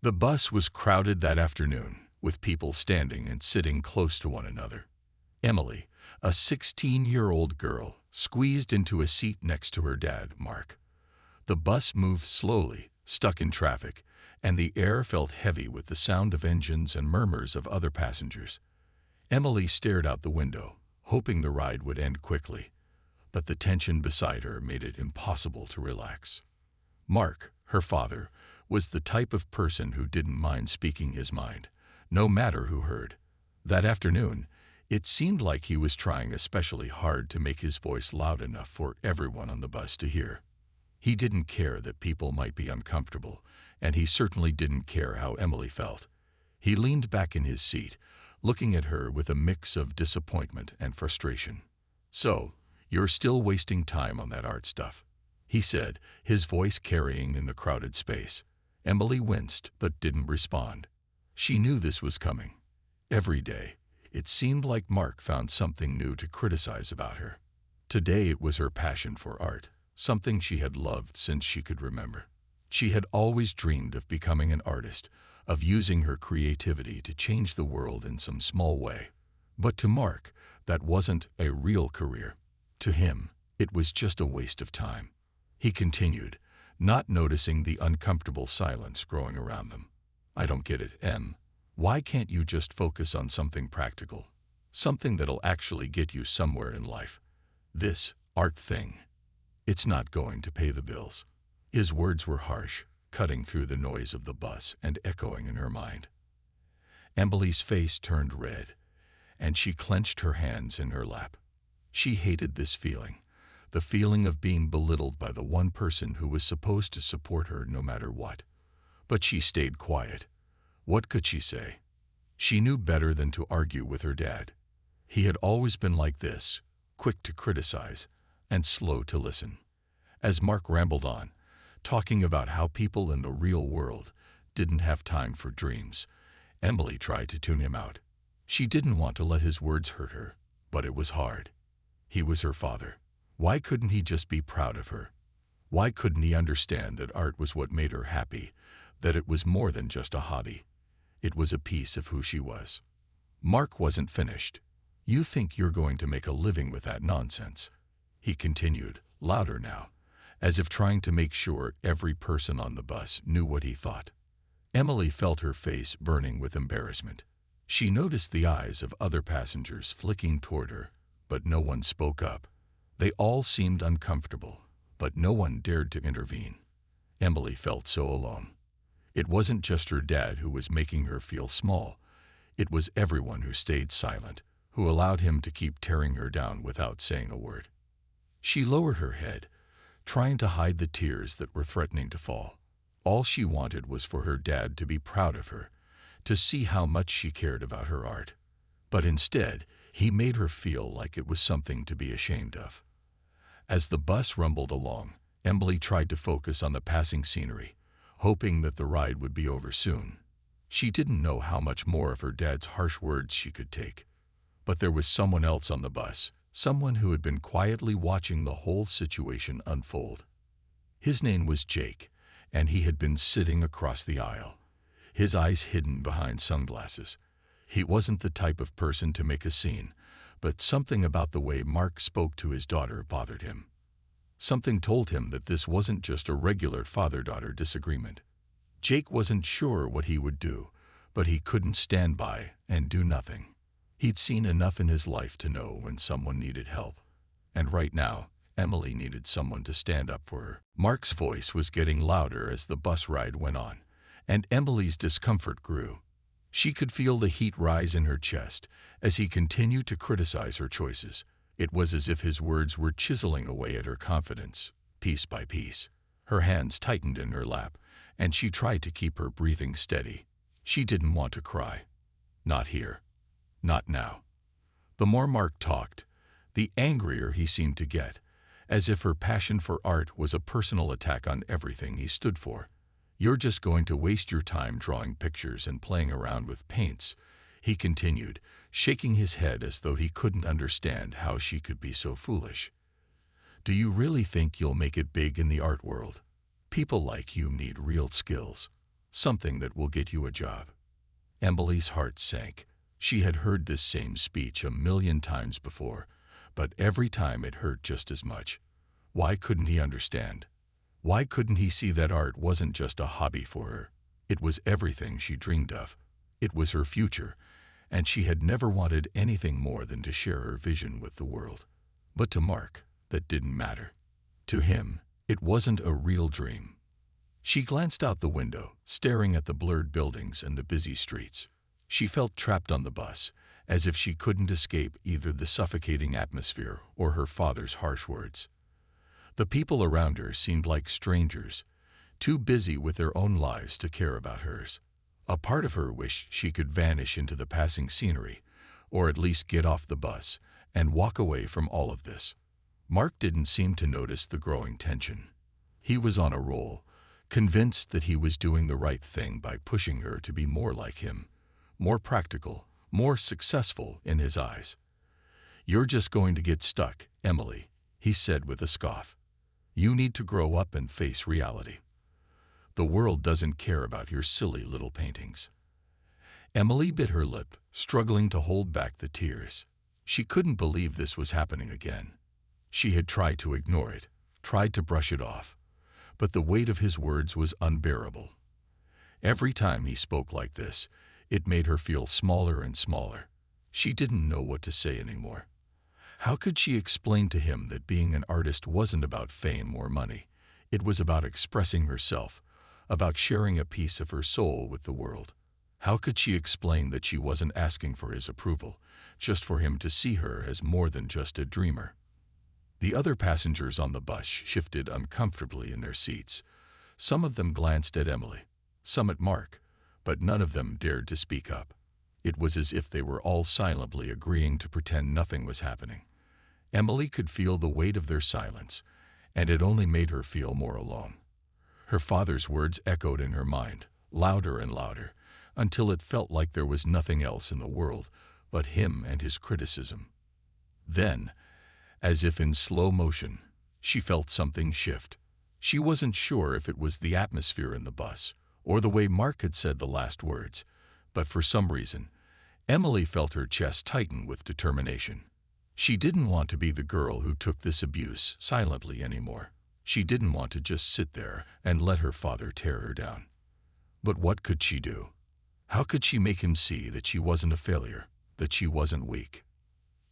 The bus was crowded that afternoon, with people standing and sitting close to one another. Emily, a 16-year-old girl, squeezed into a seat next to her dad, Mark. The bus moved slowly, stuck in traffic, and the air felt heavy with the sound of engines and murmurs of other passengers. Emily stared out the window, hoping the ride would end quickly, but the tension beside her made it impossible to relax. Mark, her father, was the type of person who didn't mind speaking his mind, no matter who heard. That afternoon, it seemed like he was trying especially hard to make his voice loud enough for everyone on the bus to hear. He didn't care that people might be uncomfortable, and he certainly didn't care how Emily felt. He leaned back in his seat, looking at her with a mix of disappointment and frustration. "So, you're still wasting time on that art stuff," he said, his voice carrying in the crowded space. Emily winced but didn't respond. She knew this was coming. Every day, it seemed like Mark found something new to criticize about her. Today it was her passion for art, something she had loved since she could remember. She had always dreamed of becoming an artist, of using her creativity to change the world in some small way. But to Mark, that wasn't a real career. To him, it was just a waste of time. He continued, not noticing the uncomfortable silence growing around them. "I don't get it, Em. Why can't you just focus on something practical? Something that'll actually get you somewhere in life. This art thing, it's not going to pay the bills." His words were harsh, cutting through the noise of the bus and echoing in her mind. Emily's face turned red, and she clenched her hands in her lap. She hated this feeling, the feeling of being belittled by the one person who was supposed to support her no matter what. But she stayed quiet. What could she say? She knew better than to argue with her dad. He had always been like this, quick to criticize and slow to listen. As Mark rambled on, talking about how people in the real world didn't have time for dreams, Emily tried to tune him out. She didn't want to let his words hurt her, but it was hard. He was her father. Why couldn't he just be proud of her? Why couldn't he understand that art was what made her happy, that it was more than just a hobby? It was a piece of who she was. Mark wasn't finished. "You think you're going to make a living with that nonsense?" he continued, louder now, as if trying to make sure every person on the bus knew what he thought. Emily felt her face burning with embarrassment. She noticed the eyes of other passengers flicking toward her, but no one spoke up. They all seemed uncomfortable, but no one dared to intervene. Emily felt so alone. It wasn't just her dad who was making her feel small. It was everyone who stayed silent, who allowed him to keep tearing her down without saying a word. She lowered her head, trying to hide the tears that were threatening to fall. All she wanted was for her dad to be proud of her, to see how much she cared about her art. But instead, he made her feel like it was something to be ashamed of. As the bus rumbled along, Emily tried to focus on the passing scenery, hoping that the ride would be over soon. She didn't know how much more of her dad's harsh words she could take. But there was someone else on the bus, someone who had been quietly watching the whole situation unfold. His name was Jake, and he had been sitting across the aisle, his eyes hidden behind sunglasses. He wasn't the type of person to make a scene, but something about the way Mark spoke to his daughter bothered him. Something told him that this wasn't just a regular father-daughter disagreement. Jake wasn't sure what he would do, but he couldn't stand by and do nothing. He'd seen enough in his life to know when someone needed help. And right now, Emily needed someone to stand up for her. Mark's voice was getting louder as the bus ride went on, and Emily's discomfort grew. She could feel the heat rise in her chest as he continued to criticize her choices. It was as if his words were chiseling away at her confidence, piece by piece. Her hands tightened in her lap, and she tried to keep her breathing steady. She didn't want to cry. Not here. Not now. The more Mark talked, the angrier he seemed to get, as if her passion for art was a personal attack on everything he stood for. "You're just going to waste your time drawing pictures and playing around with paints," he continued, shaking his head as though he couldn't understand how she could be so foolish. "Do you really think you'll make it big in the art world? People like you need real skills. something that will get you a job. Emily's heart sank. She had heard this same speech a million times before, but every time it hurt just as much. Why couldn't he understand? Why couldn't he see that art wasn't just a hobby for her? It was everything she dreamed of. It was her future, and she had never wanted anything more than to share her vision with the world. But to Mark, that didn't matter. To him, it wasn't a real dream. She glanced out the window, staring at the blurred buildings and the busy streets. She felt trapped on the bus, as if she couldn't escape either the suffocating atmosphere or her father's harsh words. The people around her seemed like strangers, too busy with their own lives to care about hers. A part of her wished she could vanish into the passing scenery, or at least get off the bus and walk away from all of this. Mark didn't seem to notice the growing tension. He was on a roll, convinced that he was doing the right thing by pushing her to be more like him, more practical, more successful in his eyes. "You're just going to get stuck, Emily," he said with a scoff. "You need to grow up and face reality. The world doesn't care about your silly little paintings." Emily bit her lip, struggling to hold back the tears. She couldn't believe this was happening again. She had tried to ignore it, tried to brush it off, but the weight of his words was unbearable. Every time he spoke like this, it made her feel smaller and smaller. She didn't know what to say anymore. How could she explain to him that being an artist wasn't about fame or money? It was about expressing herself, about sharing a piece of her soul with the world. How could she explain that she wasn't asking for his approval, just for him to see her as more than just a dreamer? The other passengers on the bus shifted uncomfortably in their seats. Some of them glanced at Emily, some at Mark, but none of them dared to speak up. It was as if they were all silently agreeing to pretend nothing was happening. Emily could feel the weight of their silence, and it only made her feel more alone. Her father's words echoed in her mind, louder and louder, until it felt like there was nothing else in the world but him and his criticism. Then, as if in slow motion, she felt something shift. She wasn't sure if it was the atmosphere in the bus or the way Mark had said the last words, but for some reason, Emily felt her chest tighten with determination. She didn't want to be the girl who took this abuse silently anymore. She didn't want to just sit there and let her father tear her down. But what could she do? How could she make him see that she wasn't a failure, that she wasn't weak?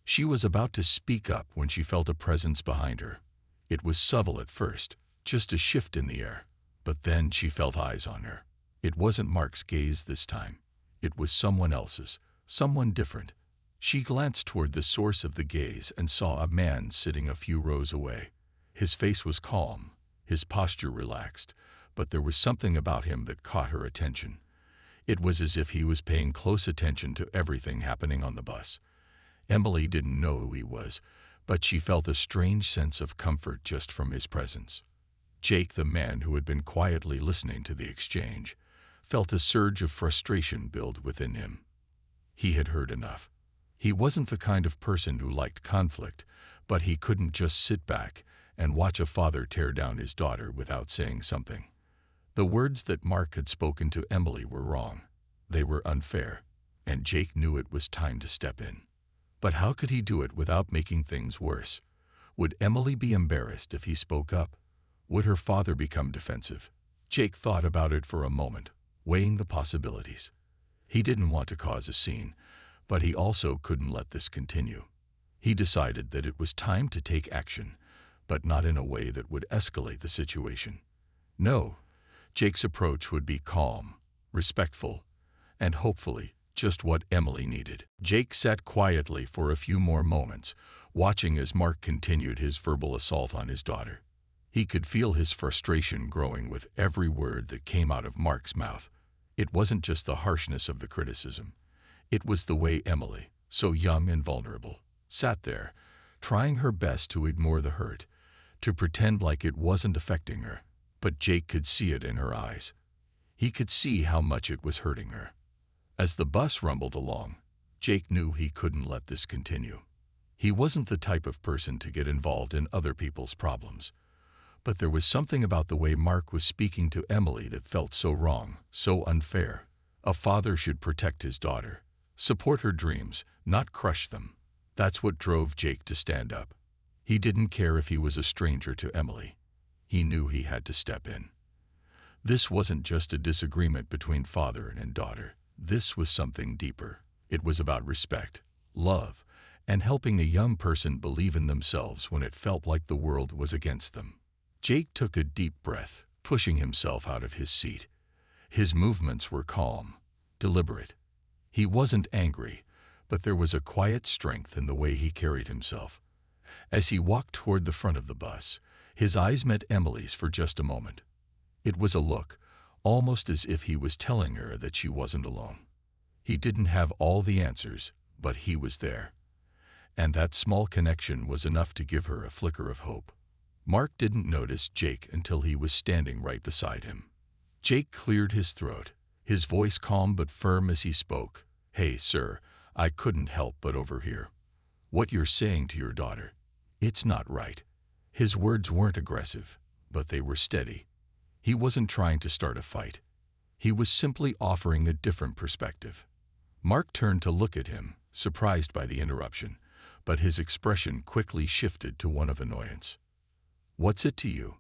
She was about to speak up when she felt a presence behind her. It was subtle at first, just a shift in the air, but then she felt eyes on her. It wasn't Mark's gaze this time. It was someone else's, someone different. She glanced toward the source of the gaze and saw a man sitting a few rows away. His face was calm, his posture relaxed, but there was something about him that caught her attention. It was as if he was paying close attention to everything happening on the bus. Emily didn't know who he was, but she felt a strange sense of comfort just from his presence. Jake, the man who had been quietly listening to the exchange, felt a surge of frustration build within him. He had heard enough. He wasn't the kind of person who liked conflict, but he couldn't just sit back and watch a father tear down his daughter without saying something. The words that Mark had spoken to Emily were wrong. They were unfair, and Jake knew it was time to step in. But how could he do it without making things worse? Would Emily be embarrassed if he spoke up? Would her father become defensive? Jake thought about it for a moment, weighing the possibilities. He didn't want to cause a scene, but he also couldn't let this continue. He decided that it was time to take action, but not in a way that would escalate the situation. No, Jake's approach would be calm, respectful, and hopefully just what Emily needed. Jake sat quietly for a few more moments, watching as Mark continued his verbal assault on his daughter. He could feel his frustration growing with every word that came out of Mark's mouth. It wasn't just the harshness of the criticism. It was the way Emily, so young and vulnerable, sat there, trying her best to ignore the hurt, to pretend like it wasn't affecting her. But Jake could see it in her eyes. He could see how much it was hurting her. As the bus rumbled along, Jake knew he couldn't let this continue. He wasn't the type of person to get involved in other people's problems. But there was something about the way Mark was speaking to Emily that felt so wrong, so unfair. A father should protect his daughter, support her dreams, not crush them. That's what drove Jake to stand up. He didn't care if he was a stranger to Emily. He knew he had to step in. This wasn't just a disagreement between father and daughter. This was something deeper. It was about respect, love, and helping a young person believe in themselves when it felt like the world was against them. Jake took a deep breath, pushing himself out of his seat. His movements were calm, deliberate. He wasn't angry, but there was a quiet strength in the way he carried himself. As he walked toward the front of the bus, his eyes met Emily's for just a moment. It was a look, almost as if he was telling her that she wasn't alone. He didn't have all the answers, but he was there. And that small connection was enough to give her a flicker of hope. Mark didn't notice Jake until he was standing right beside him. Jake cleared his throat, his voice calm but firm as he spoke. "Hey, sir, I couldn't help but overhear what you're saying to your daughter. It's not right." His words weren't aggressive, but they were steady. He wasn't trying to start a fight. He was simply offering a different perspective. Mark turned to look at him, surprised by the interruption, but his expression quickly shifted to one of annoyance. "What's it to you?"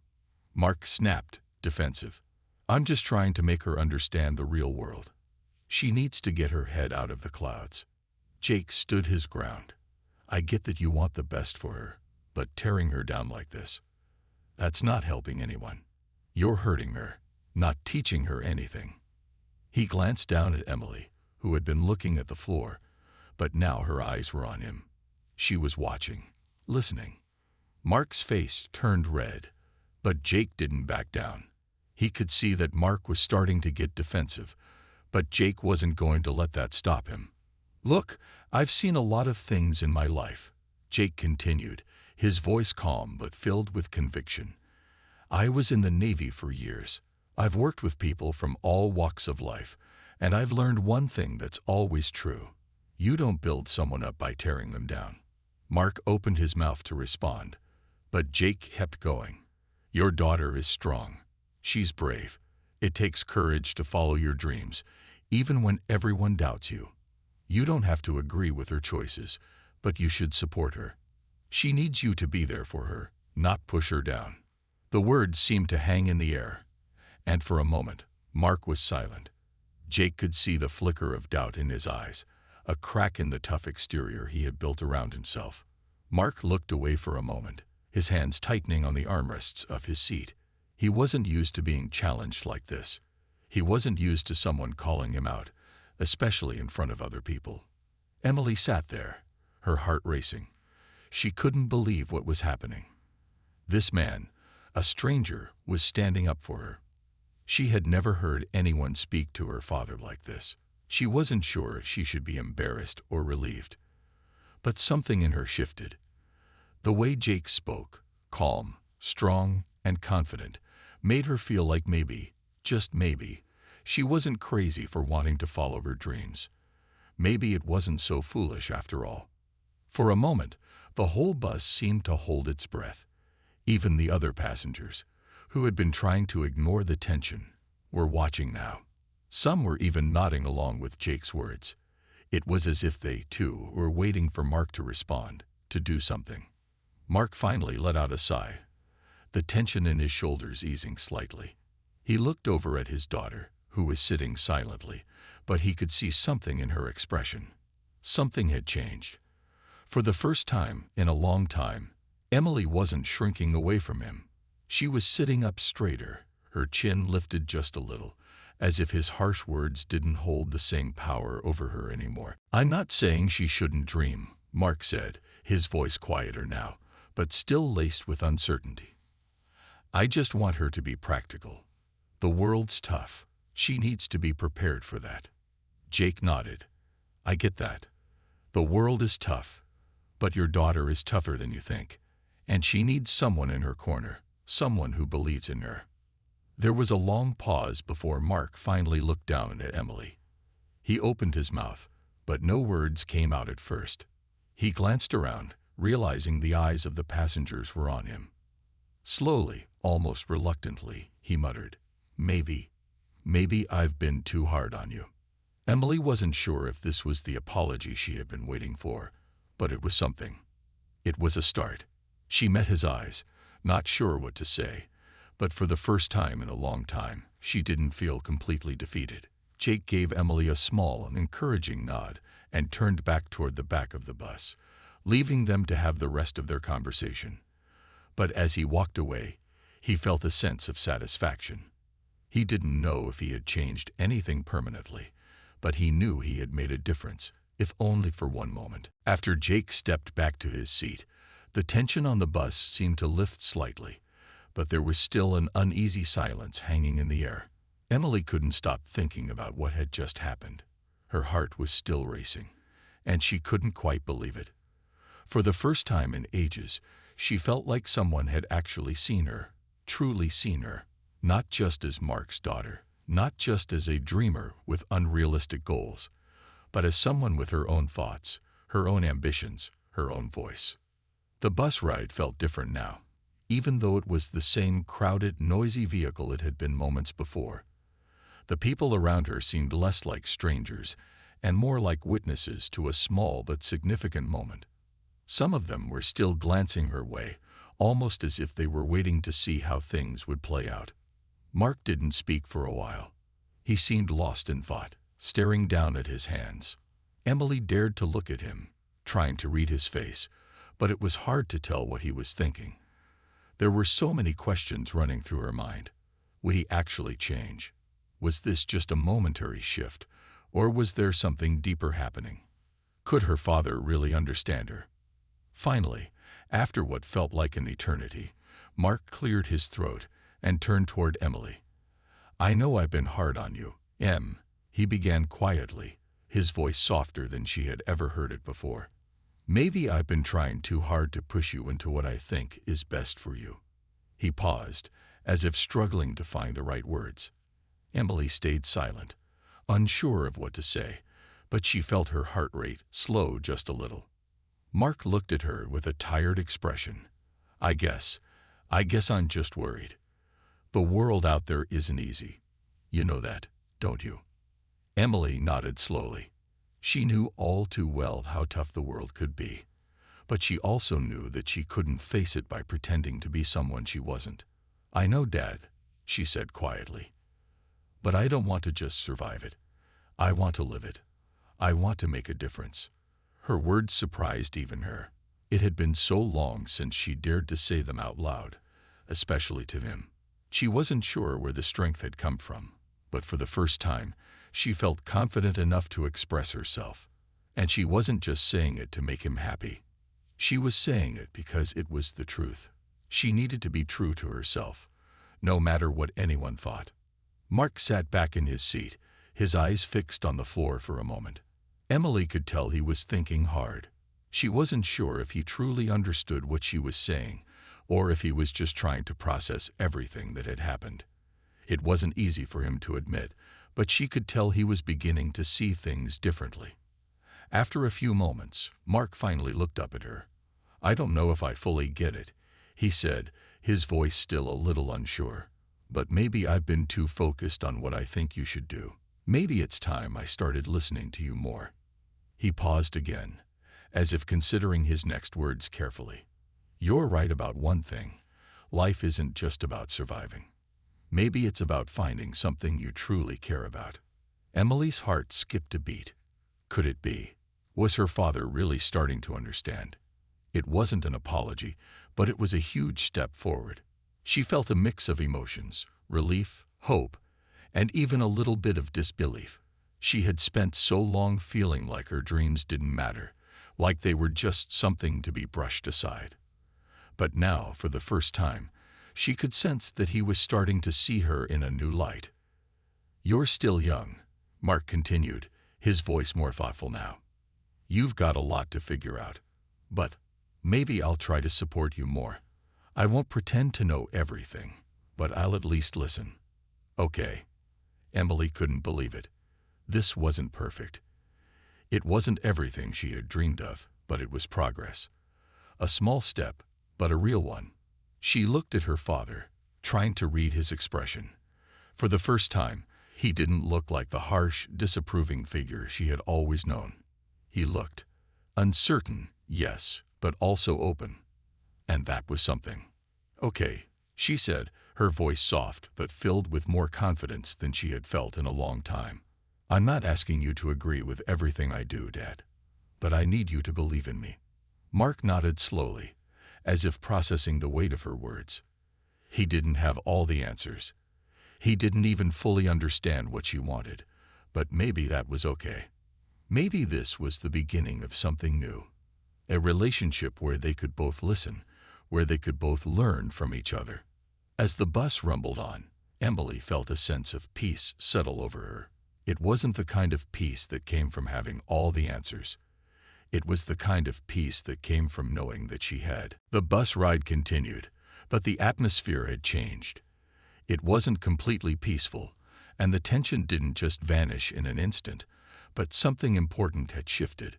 Mark snapped, defensive. "I'm just trying to make her understand the real world. She needs to get her head out of the clouds." Jake stood his ground. "I get that you want the best for her, but tearing her down like this, that's not helping anyone. You're hurting her, not teaching her anything." He glanced down at Emily, who had been looking at the floor, but now her eyes were on him. She was watching, listening. Mark's face turned red, but Jake didn't back down. He could see that Mark was starting to get defensive, but Jake wasn't going to let that stop him. "Look, I've seen a lot of things in my life," Jake continued, his voice calm but filled with conviction. "I was in the Navy for years. I've worked with people from all walks of life, and I've learned one thing that's always true. You don't build someone up by tearing them down." Mark opened his mouth to respond, but Jake kept going. "Your daughter is strong. She's brave. It takes courage to follow your dreams, even when everyone doubts you. You don't have to agree with her choices, but you should support her. She needs you to be there for her, not push her down." The words seemed to hang in the air, and for a moment, Mark was silent. Jake could see the flicker of doubt in his eyes, a crack in the tough exterior he had built around himself. Mark looked away for a moment, his hands tightening on the armrests of his seat. He wasn't used to being challenged like this. He wasn't used to someone calling him out, especially in front of other people. Emily sat there, her heart racing. She couldn't believe what was happening. This man, a stranger, was standing up for her. She had never heard anyone speak to her father like this. She wasn't sure if she should be embarrassed or relieved. But something in her shifted. The way Jake spoke, calm, strong, and confident, made her feel like maybe, just maybe, she wasn't crazy for wanting to follow her dreams. Maybe it wasn't so foolish after all. For a moment, the whole bus seemed to hold its breath. Even the other passengers, who had been trying to ignore the tension, were watching now. Some were even nodding along with Jake's words. It was as if they, too, were waiting for Mark to respond, to do something. Mark finally let out a sigh, the tension in his shoulders easing slightly. He looked over at his daughter, who was sitting silently, but he could see something in her expression. Something had changed. For the first time in a long time, Emily wasn't shrinking away from him. She was sitting up straighter, her chin lifted just a little, as if his harsh words didn't hold the same power over her anymore. "I'm not saying she shouldn't dream," Mark said, his voice quieter now, but still laced with uncertainty. "I just want her to be practical. The world's tough. She needs to be prepared for that." Jake nodded. "I get that. The world is tough, but your daughter is tougher than you think, and she needs someone in her corner, someone who believes in her." There was a long pause before Mark finally looked down at Emily. He opened his mouth, but no words came out at first. He glanced around, realizing the eyes of the passengers were on him. Slowly, almost reluctantly, he muttered, maybe I've been too hard on you. Emily wasn't sure if this was the apology she had been waiting for, but it was something. It was a start. She met his eyes, not sure what to say, but for the first time in a long time, she didn't feel completely defeated. Jake gave Emily a small and encouraging nod and turned back toward the back of the bus, leaving them to have the rest of their conversation. But as he walked away, he felt a sense of satisfaction. He didn't know if he had changed anything permanently, but he knew he had made a difference, if only for one moment. After Jake stepped back to his seat, the tension on the bus seemed to lift slightly, but there was still an uneasy silence hanging in the air. Emily couldn't stop thinking about what had just happened. Her heart was still racing, and she couldn't quite believe it. For the first time in ages, she felt like someone had actually seen her, truly seen her, not just as Mark's daughter, not just as a dreamer with unrealistic goals, but as someone with her own thoughts, her own ambitions, her own voice. The bus ride felt different now, even though it was the same crowded, noisy vehicle it had been moments before. The people around her seemed less like strangers and more like witnesses to a small but significant moment. Some of them were still glancing her way, almost as if they were waiting to see how things would play out. Mark didn't speak for a while. He seemed lost in thought, staring down at his hands. Emily dared to look at him, trying to read his face, but it was hard to tell what he was thinking. There were so many questions running through her mind. Would he actually change? Was this just a momentary shift, or was there something deeper happening? Could her father really understand her? Finally, after what felt like an eternity, Mark cleared his throat and turned toward Emily. "I know I've been hard on you, Em," he began quietly, his voice softer than she had ever heard it before. "Maybe I've been trying too hard to push you into what I think is best for you." He paused, as if struggling to find the right words. Emily stayed silent, unsure of what to say, but she felt her heart rate slow just a little. Mark looked at her with a tired expression. I guess I'm just worried. The world out there isn't easy. You know that, don't you?" Emily nodded slowly. She knew all too well how tough the world could be, but she also knew that she couldn't face it by pretending to be someone she wasn't. "I know, Dad," she said quietly, "but I don't want to just survive it. I want to live it. I want to make a difference." Her words surprised even her. It had been so long since she dared to say them out loud, especially to him. She wasn't sure where the strength had come from, but for the first time, she felt confident enough to express herself. And she wasn't just saying it to make him happy. She was saying it because it was the truth. She needed to be true to herself, no matter what anyone thought. Mark sat back in his seat, his eyes fixed on the floor for a moment. Emily could tell he was thinking hard. She wasn't sure if he truly understood what she was saying, or if he was just trying to process everything that had happened. It wasn't easy for him to admit, but she could tell he was beginning to see things differently. After a few moments, Mark finally looked up at her. "I don't know if I fully get it," he said, his voice still a little unsure. "But maybe I've been too focused on what I think you should do. Maybe it's time I started listening to you more." He paused again, as if considering his next words carefully. "You're right about one thing. Life isn't just about surviving. Maybe it's about finding something you truly care about." Emily's heart skipped a beat. Could it be? Was her father really starting to understand? It wasn't an apology, but it was a huge step forward. She felt a mix of emotions, relief, hope, and even a little bit of disbelief. She had spent so long feeling like her dreams didn't matter, like they were just something to be brushed aside. But now, for the first time, she could sense that he was starting to see her in a new light. "You're still young," Mark continued, his voice more thoughtful now. "You've got a lot to figure out. But maybe I'll try to support you more. I won't pretend to know everything, but I'll at least listen." "Okay." Emily couldn't believe it. This wasn't perfect. It wasn't everything she had dreamed of, but it was progress. A small step, but a real one. She looked at her father, trying to read his expression. For the first time, he didn't look like the harsh, disapproving figure she had always known. He looked uncertain, yes, but also open. And that was something. "Okay," she said, her voice soft but filled with more confidence than she had felt in a long time. "I'm not asking you to agree with everything I do, Dad. But I need you to believe in me." Mark nodded slowly, as if processing the weight of her words. He didn't have all the answers. He didn't even fully understand what she wanted, but maybe that was okay. Maybe this was the beginning of something new. A relationship where they could both listen, where they could both learn from each other. As the bus rumbled on, Emily felt a sense of peace settle over her. It wasn't the kind of peace that came from having all the answers. It was the kind of peace that came from knowing that she had. The bus ride continued, but the atmosphere had changed. It wasn't completely peaceful, and the tension didn't just vanish in an instant, but something important had shifted.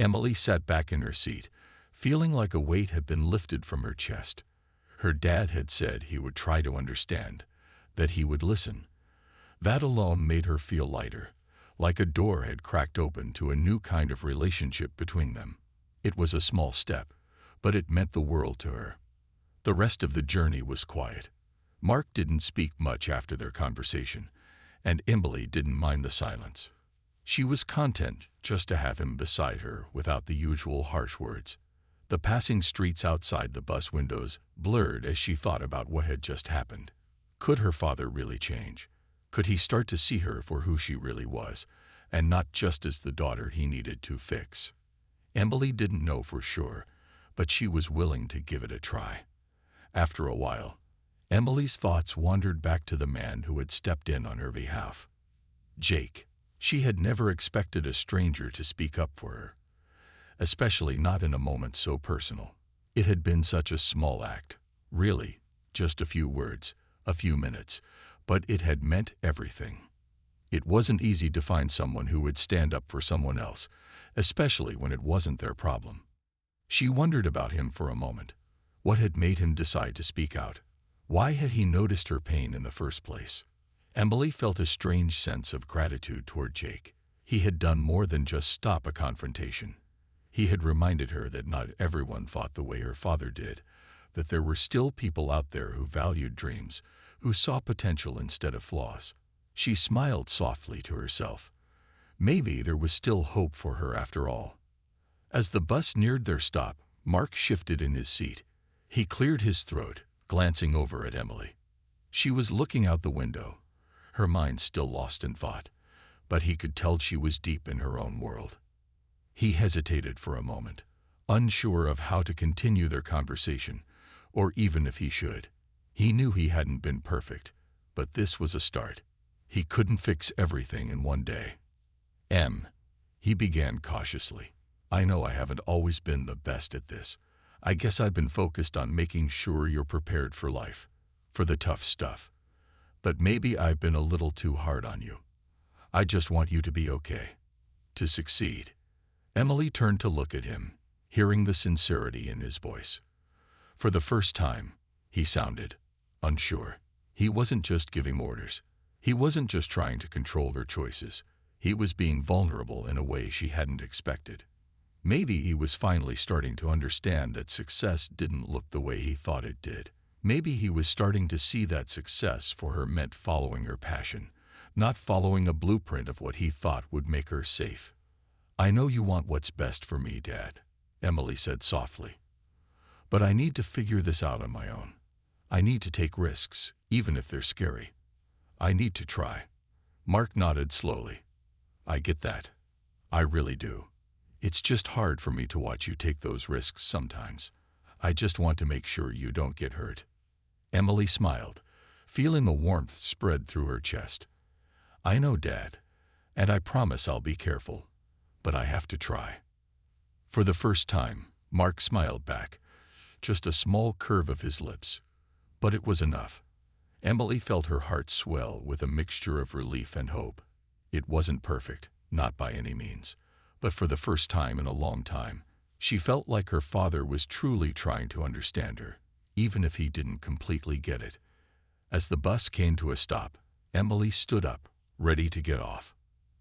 Emily sat back in her seat, feeling like a weight had been lifted from her chest. Her dad had said he would try to understand, that he would listen. That alone made her feel lighter, like a door had cracked open to a new kind of relationship between them. It was a small step, but it meant the world to her. The rest of the journey was quiet. Mark didn't speak much after their conversation, and Emily didn't mind the silence. She was content just to have him beside her without the usual harsh words. The passing streets outside the bus windows blurred as she thought about what had just happened. Could her father really change? Could he start to see her for who she really was, and not just as the daughter he needed to fix? Emily didn't know for sure, but she was willing to give it a try. After a while, Emily's thoughts wandered back to the man who had stepped in on her behalf. Jake. She had never expected a stranger to speak up for her, especially not in a moment so personal. It had been such a small act, really, just a few words, a few minutes, but it had meant everything. It wasn't easy to find someone who would stand up for someone else, especially when it wasn't their problem. She wondered about him for a moment. What had made him decide to speak out? Why had he noticed her pain in the first place? Emily felt a strange sense of gratitude toward Jake. He had done more than just stop a confrontation. He had reminded her that not everyone thought the way her father did, that there were still people out there who valued dreams, who saw potential instead of flaws. She smiled softly to herself. Maybe there was still hope for her after all. As the bus neared their stop, Mark shifted in his seat. He cleared his throat, glancing over at Emily. She was looking out the window, her mind still lost in thought, but he could tell she was deep in her own world. He hesitated for a moment, unsure of how to continue their conversation, or even if he should. He knew he hadn't been perfect, but this was a start. He couldn't fix everything in one day. He began cautiously. "I know I haven't always been the best at this. I guess I've been focused on making sure you're prepared for life, for the tough stuff. But maybe I've been a little too hard on you. I just want you to be okay, to succeed." Emily turned to look at him, hearing the sincerity in his voice. For the first time, he sounded unsure. He wasn't just giving orders. He wasn't just trying to control her choices. He was being vulnerable in a way she hadn't expected. Maybe he was finally starting to understand that success didn't look the way he thought it did. Maybe he was starting to see that success for her meant following her passion, not following a blueprint of what he thought would make her safe. "I know you want what's best for me, Dad," Emily said softly. "But I need to figure this out on my own. I need to take risks, even if they're scary. I need to try." Mark nodded slowly. "I get that. I really do. It's just hard for me to watch you take those risks sometimes. I just want to make sure you don't get hurt." Emily smiled, feeling the warmth spread through her chest. "I know, Dad, and I promise I'll be careful, but I have to try." For the first time, Mark smiled back, just a small curve of his lips. But it was enough. Emily felt her heart swell with a mixture of relief and hope. It wasn't perfect, not by any means, but for the first time in a long time, she felt like her father was truly trying to understand her. even if he didn't completely get it. As the bus came to a stop, Emily stood up, ready to get off.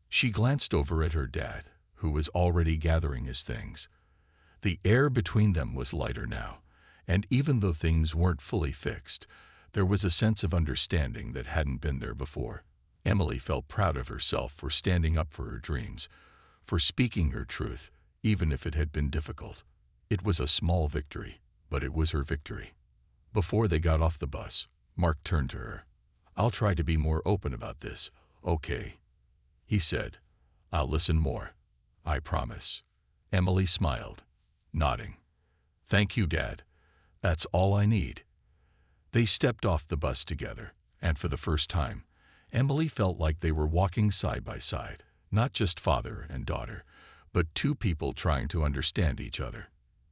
She glanced over at her dad, who was already gathering his things. The air between them was lighter now, and even though things weren't fully fixed, there was a sense of understanding that hadn't been there before. Emily felt proud of herself for standing up for her dreams, for speaking her truth, even if it had been difficult. It was a small victory, but it was her victory. Before they got off the bus, Mark turned to her. "I'll try to be more open about this, okay?" he said. "I'll listen more. I promise." Emily smiled, nodding. "Thank you, Dad. That's all I need." They stepped off the bus together, and for the first time, Emily felt like they were walking side by side, not just father and daughter, but two people trying to understand each other.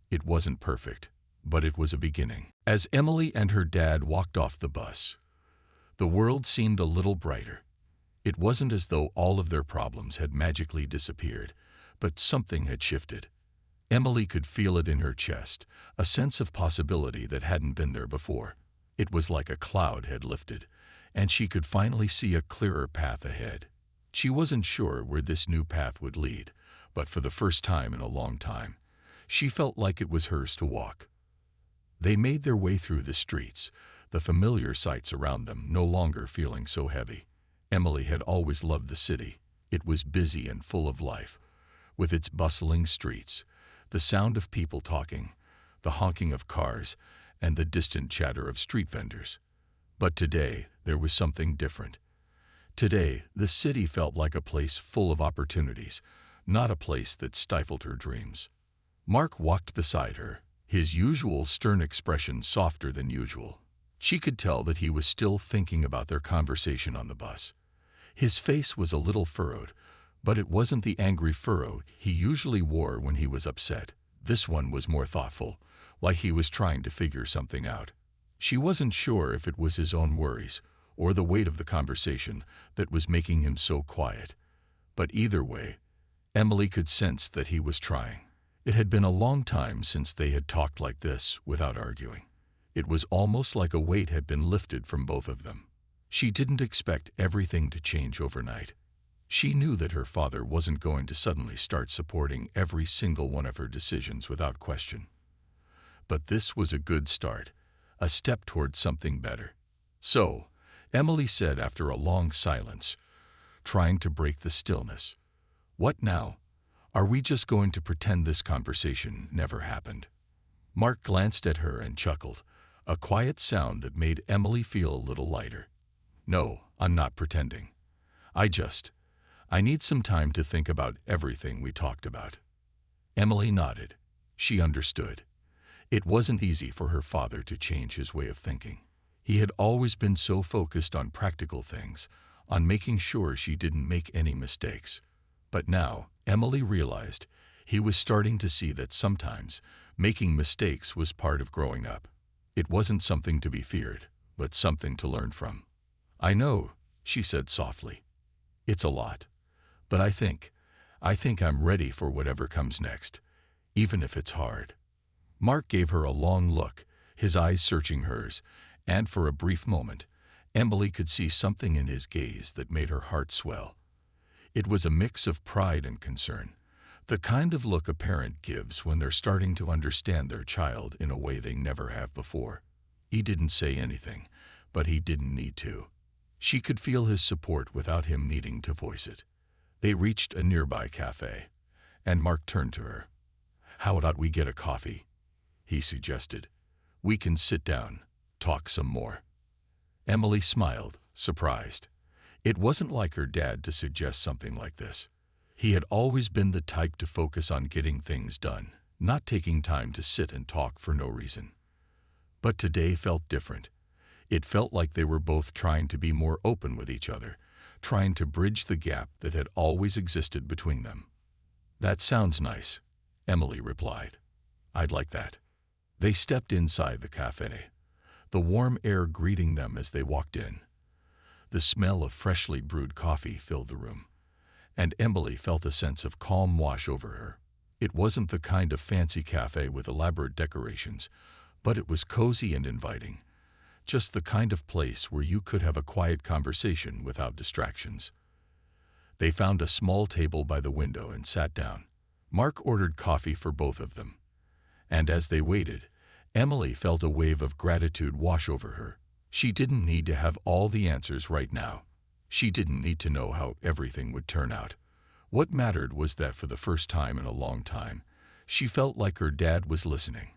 It wasn't perfect, but it was a beginning. As Emily and her dad walked off the bus, the world seemed a little brighter. It wasn't as though all of their problems had magically disappeared, but something had shifted. Emily could feel it in her chest, a sense of possibility that hadn't been there before. It was like a cloud had lifted, and she could finally see a clearer path ahead. She wasn't sure where this new path would lead, but for the first time in a long time, she felt like it was hers to walk. They made their way through the streets, the familiar sights around them no longer feeling so heavy. Emily had always loved the city. It was busy and full of life, with its bustling streets, the sound of people talking, the honking of cars, and the distant chatter of street vendors. But today, there was something different. Today, the city felt like a place full of opportunities, not a place that stifled her dreams. Mark walked beside her, his usual stern expression softer than usual. She could tell that he was still thinking about their conversation on the bus. His face was a little furrowed, but it wasn't the angry furrow he usually wore when he was upset. This one was more thoughtful, like he was trying to figure something out. She wasn't sure if it was his own worries or the weight of the conversation that was making him so quiet. But either way, Emily could sense that he was trying. It had been a long time since they had talked like this without arguing. It was almost like a weight had been lifted from both of them. She didn't expect everything to change overnight. She knew that her father wasn't going to suddenly start supporting every single one of her decisions without question. But this was a good start, a step towards something better. "So," Emily said after a long silence, trying to break the stillness, "what now? Are we just going to pretend this conversation never happened?" Mark glanced at her and chuckled, a quiet sound that made Emily feel a little lighter. "No, I'm not pretending. I need some time to think about everything we talked about." Emily nodded. She understood. It wasn't easy for her father to change his way of thinking. He had always been so focused on practical things, on making sure she didn't make any mistakes. But now, Emily realized, he was starting to see that sometimes making mistakes was part of growing up. It wasn't something to be feared, but something to learn from. "I know," she said softly. "It's a lot. But I think I'm ready for whatever comes next, even if it's hard." Mark gave her a long look, his eyes searching hers, and for a brief moment, Emily could see something in his gaze that made her heart swell. It was a mix of pride and concern, the kind of look a parent gives when they're starting to understand their child in a way they never have before. He didn't say anything, but he didn't need to. She could feel his support without him needing to voice it. They reached a nearby cafe, and Mark turned to her. "How about we get a coffee?" he suggested. "We can sit down, talk some more." Emily smiled, surprised. It wasn't like her dad to suggest something like this. He had always been the type to focus on getting things done, not taking time to sit and talk for no reason. But today felt different. It felt like they were both trying to be more open with each other, trying to bridge the gap that had always existed between them. "That sounds nice," Emily replied. "I'd like that." They stepped inside the cafe, the warm air greeting them as they walked in. The smell of freshly brewed coffee filled the room, and Emily felt a sense of calm wash over her. It wasn't the kind of fancy cafe with elaborate decorations, but it was cozy and inviting, just the kind of place where you could have a quiet conversation without distractions. They found a small table by the window and sat down. Mark ordered coffee for both of them, and as they waited, Emily felt a wave of gratitude wash over her. She didn't need to have all the answers right now. She didn't need to know how everything would turn out. What mattered was that for the first time in a long time, she felt like her dad was listening,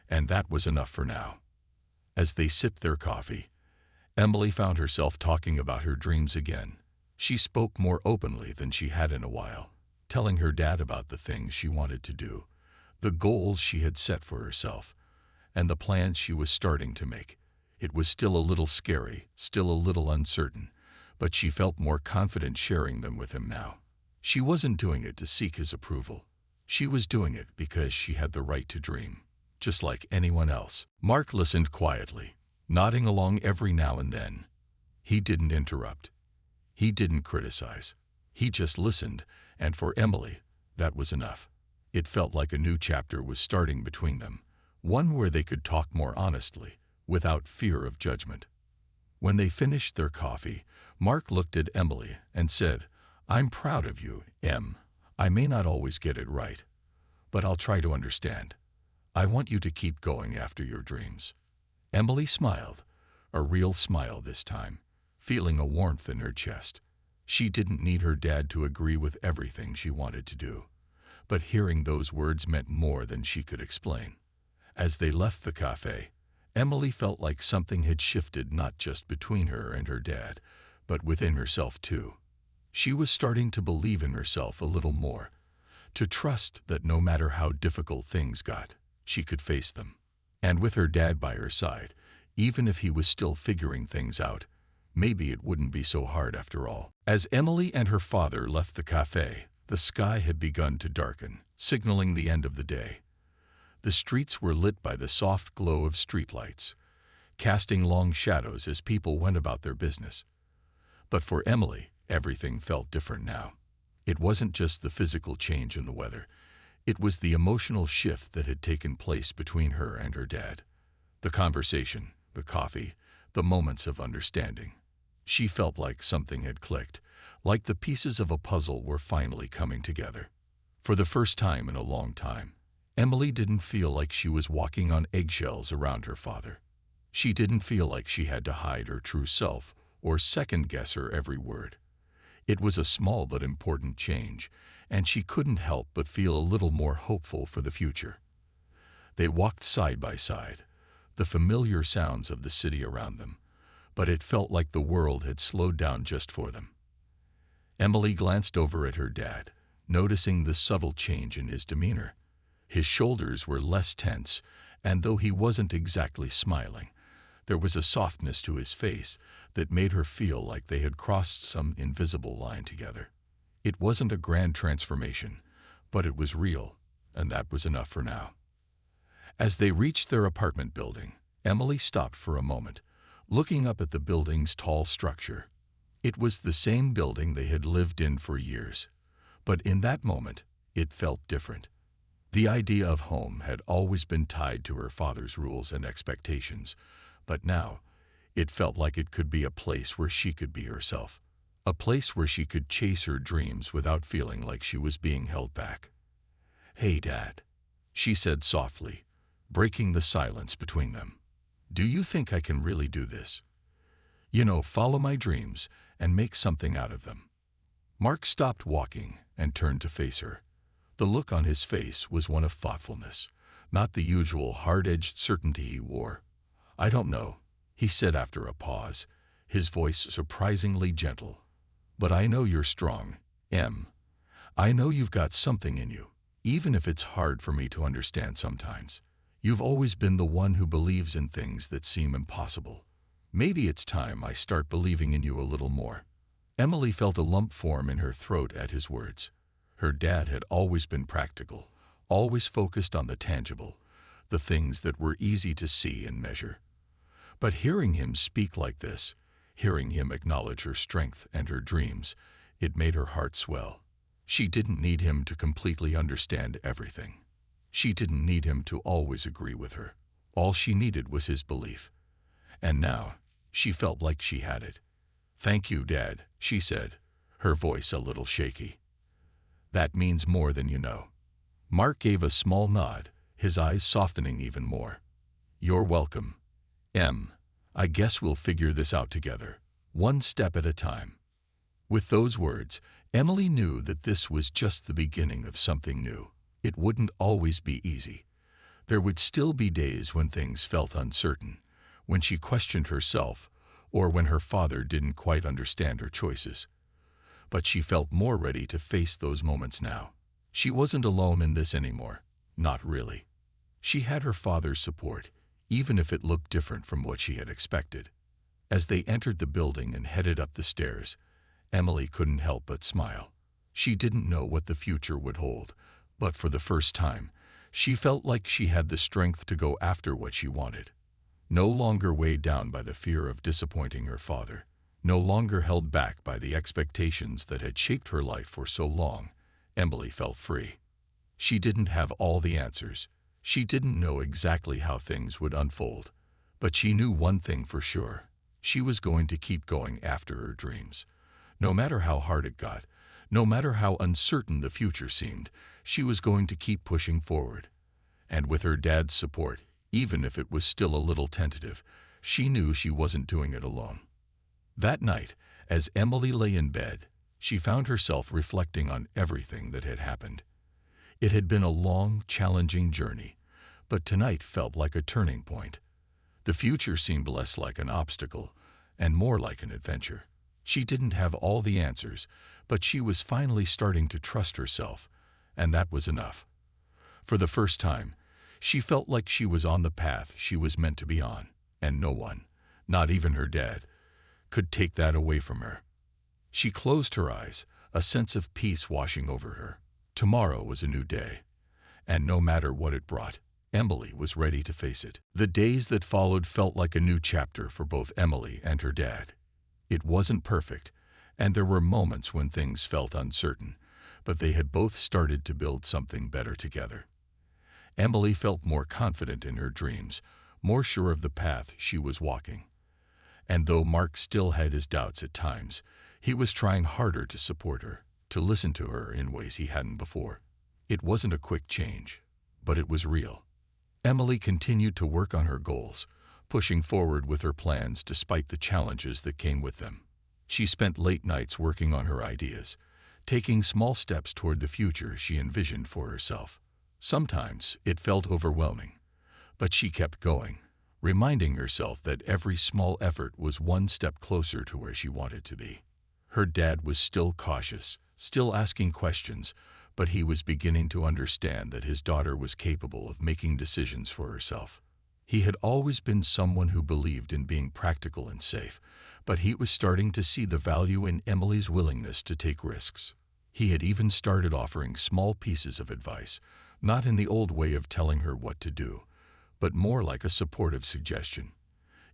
and that was enough for now. As they sipped their coffee, Emily found herself talking about her dreams again. She spoke more openly than she had in a while, telling her dad about the things she wanted to do, the goals she had set for herself, and the plans she was starting to make. It was still a little scary, still a little uncertain, but she felt more confident sharing them with him now. She wasn't doing it to seek his approval. She was doing it because she had the right to dream, just like anyone else. Mark listened quietly, nodding along every now and then. He didn't interrupt. He didn't criticize. He just listened, and for Emily, that was enough. It felt like a new chapter was starting between them, one where they could talk more honestly, without fear of judgment. When they finished their coffee, Mark looked at Emily and said, "I'm proud of you, Em. I may not always get it right, but I'll try to understand. I want you to keep going after your dreams." Emily smiled, a real smile this time, feeling a warmth in her chest. She didn't need her dad to agree with everything she wanted to do, but hearing those words meant more than she could explain. As they left the cafe, Emily felt like something had shifted not just between her and her dad, but within herself too. She was starting to believe in herself a little more, to trust that no matter how difficult things got, she could face them. And with her dad by her side, even if he was still figuring things out, maybe it wouldn't be so hard after all. As Emily and her father left the cafe, the sky had begun to darken, signaling the end of the day. The streets were lit by the soft glow of streetlights, casting long shadows as people went about their business. But for Emily, everything felt different now. It wasn't just the physical change in the weather. It was the emotional shift that had taken place between her and her dad. The conversation, the coffee, the moments of understanding. She felt like something had clicked, like the pieces of a puzzle were finally coming together. For the first time in a long time, Emily didn't feel like she was walking on eggshells around her father. She didn't feel like she had to hide her true self or second-guess her every word. It was a small but important change, and she couldn't help but feel a little more hopeful for the future. They walked side by side, the familiar sounds of the city around them, but it felt like the world had slowed down just for them. Emily glanced over at her dad, noticing the subtle change in his demeanor. His shoulders were less tense, and though he wasn't exactly smiling, there was a softness to his face that made her feel like they had crossed some invisible line together. It wasn't a grand transformation, but it was real, and that was enough for now. As they reached their apartment building, Emily stopped for a moment, looking up at the building's tall structure. It was the same building they had lived in for years, but in that moment, it felt different. The idea of home had always been tied to her father's rules and expectations, but now, it felt like it could be a place where she could be herself, a place where she could chase her dreams without feeling like she was being held back. "Hey, Dad," she said softly, breaking the silence between them. "Do you think I can really do this? Follow my dreams and make something out of them." Mark stopped walking and turned to face her. The look on his face was one of thoughtfulness, not the usual hard-edged certainty he wore. "I don't know," he said after a pause, his voice surprisingly gentle. "But I know you're strong, Em. I know you've got something in you, even if it's hard for me to understand sometimes. You've always been the one who believes in things that seem impossible. Maybe it's time I start believing in you a little more." Emily felt a lump form in her throat at his words. Her dad had always been practical, always focused on the tangible, the things that were easy to see and measure. But hearing him speak like this, hearing him acknowledge her strength and her dreams, it made her heart swell. She didn't need him to completely understand everything. She didn't need him to always agree with her, All she needed was his belief. And now, she felt like she had it. "Thank you, Dad," she said, her voice a little shaky. "That means more than you know." Mark gave a small nod, his eyes softening even more. "You're welcome, Em. I guess we'll figure this out together, one step at a time." With those words, Emily knew that this was just the beginning of something new. It wouldn't always be easy. There would still be days when things felt uncertain, when she questioned herself, or when her father didn't quite understand her choices. But she felt more ready to face those moments now. She wasn't alone in this anymore. Not really. She had her father's support, even if it looked different from what she had expected. As they entered the building and headed up the stairs, Emily couldn't help but smile. She didn't know what the future would hold, but for the first time, she felt like she had the strength to go after what she wanted. No longer weighed down by the fear of disappointing her father, no longer held back by the expectations that had shaped her life for so long, Emily felt free. She didn't have all the answers. She didn't know exactly how things would unfold. But she knew one thing for sure. She was going to keep going after her dreams. No matter how hard it got, no matter how uncertain the future seemed, she was going to keep pushing forward. And with her dad's support, even if it was still a little tentative, she knew she wasn't doing it alone. That night, as Emily lay in bed, she found herself reflecting on everything that had happened. It had been a long, challenging journey, but tonight felt like a turning point. The future seemed less like an obstacle and more like an adventure. She didn't have all the answers, but she was finally starting to trust herself, and that was enough. For the first time, she felt like she was on the path she was meant to be on, and no one, not even her dad, could take that away from her. She closed her eyes, a sense of peace washing over her. Tomorrow was a new day, and no matter what it brought, Emily was ready to face it. The days that followed felt like a new chapter for both Emily and her dad. It wasn't perfect, and there were moments when things felt uncertain, but they had both started to build something better together. Emily felt more confident in her dreams, more sure of the path she was walking. And though Mark still had his doubts at times, he was trying harder to support her, to listen to her in ways he hadn't before. It wasn't a quick change, but it was real. Emily continued to work on her goals, pushing forward with her plans despite the challenges that came with them. She spent late nights working on her ideas, taking small steps toward the future she envisioned for herself. Sometimes it felt overwhelming, but she kept going, reminding herself that every small effort was one step closer to where she wanted to be. Her dad was still cautious, still asking questions, but he was beginning to understand that his daughter was capable of making decisions for herself. He had always been someone who believed in being practical and safe, but he was starting to see the value in Emily's willingness to take risks. He had even started offering small pieces of advice, not in the old way of telling her what to do, but more like a supportive suggestion.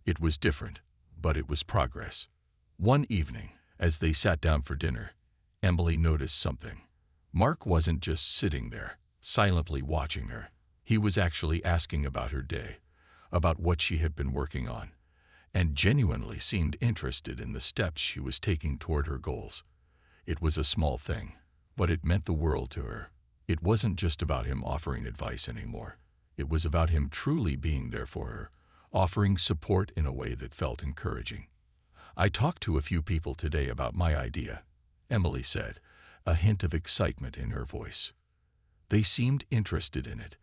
It was different, but it was progress. One evening, as they sat down for dinner, Emily noticed something. Mark wasn't just sitting there, silently watching her. He was actually asking about her day, about what she had been working on, and genuinely seemed interested in the steps she was taking toward her goals. It was a small thing, but it meant the world to her. It wasn't just about him offering advice anymore. It was about him truly being there for her, offering support in a way that felt encouraging. "I talked to a few people today about my idea," Emily said, a hint of excitement in her voice. "They seemed interested in it.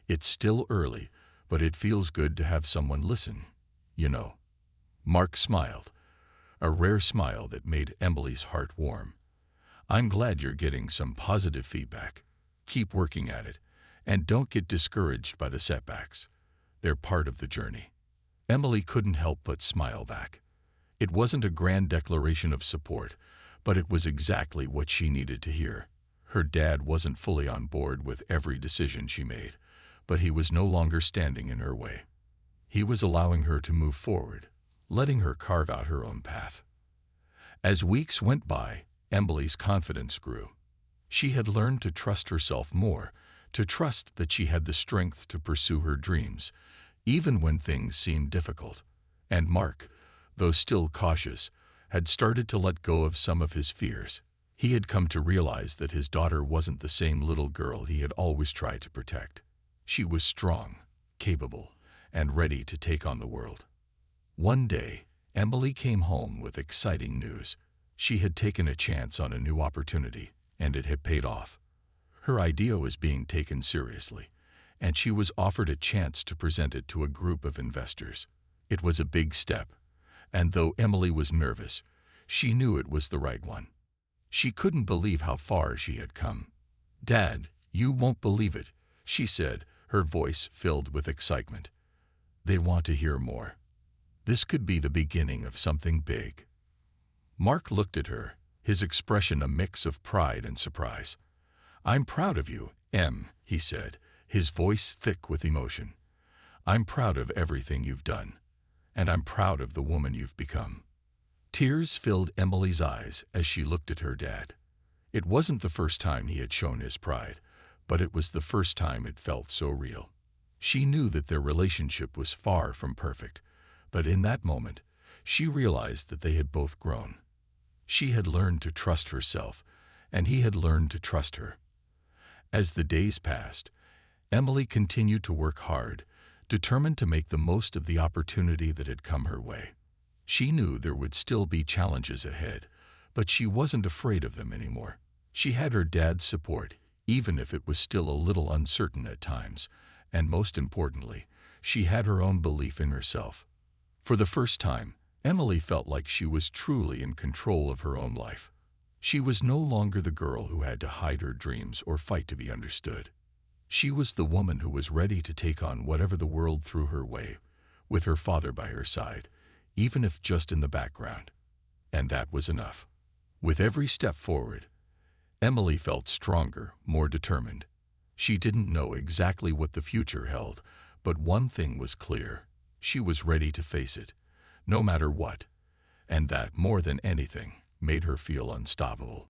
It's still early, but it feels good to have someone listen, you know." Mark smiled, a rare smile that made Emily's heart warm. "I'm glad you're getting some positive feedback. Keep working at it, and don't get discouraged by the setbacks. They're part of the journey." Emily couldn't help but smile back. It wasn't a grand declaration of support, but it was exactly what she needed to hear. Her dad wasn't fully on board with every decision she made, but he was no longer standing in her way. He was allowing her to move forward, letting her carve out her own path. As weeks went by, Emily's confidence grew. She had learned to trust herself more, to trust that she had the strength to pursue her dreams, even when things seemed difficult. And Mark, though still cautious, had started to let go of some of his fears. He had come to realize that his daughter wasn't the same little girl he had always tried to protect. She was strong, capable, and ready to take on the world. One day, Emily came home with exciting news. She had taken a chance on a new opportunity, and it had paid off. Her idea was being taken seriously, and she was offered a chance to present it to a group of investors. It was a big step, and though Emily was nervous, she knew it was the right one. She couldn't believe how far she had come. "Dad, you won't believe it," she said, her voice filled with excitement. "They want to hear more. This could be the beginning of something big." Mark looked at her, his expression a mix of pride and surprise. "I'm proud of you, Em," he said, his voice thick with emotion. "I'm proud of everything you've done, and I'm proud of the woman you've become." Tears filled Emily's eyes as she looked at her dad. It wasn't the first time he had shown his pride, but it was the first time it felt so real. She knew that their relationship was far from perfect, but in that moment, she realized that they had both grown. She had learned to trust herself, and he had learned to trust her. As the days passed, Emily continued to work hard, determined to make the most of the opportunity that had come her way. She knew there would still be challenges ahead, but she wasn't afraid of them anymore. She had her dad's support, even if it was still a little uncertain at times, and most importantly, she had her own belief in herself. For the first time, Emily felt like she was truly in control of her own life. She was no longer the girl who had to hide her dreams or fight to be understood. She was the woman who was ready to take on whatever the world threw her way, with her father by her side, even if just in the background. And that was enough. With every step forward, Emily felt stronger, more determined. She didn't know exactly what the future held, but one thing was clear. She was ready to face it, no matter what, and that, more than anything, made her feel unstoppable.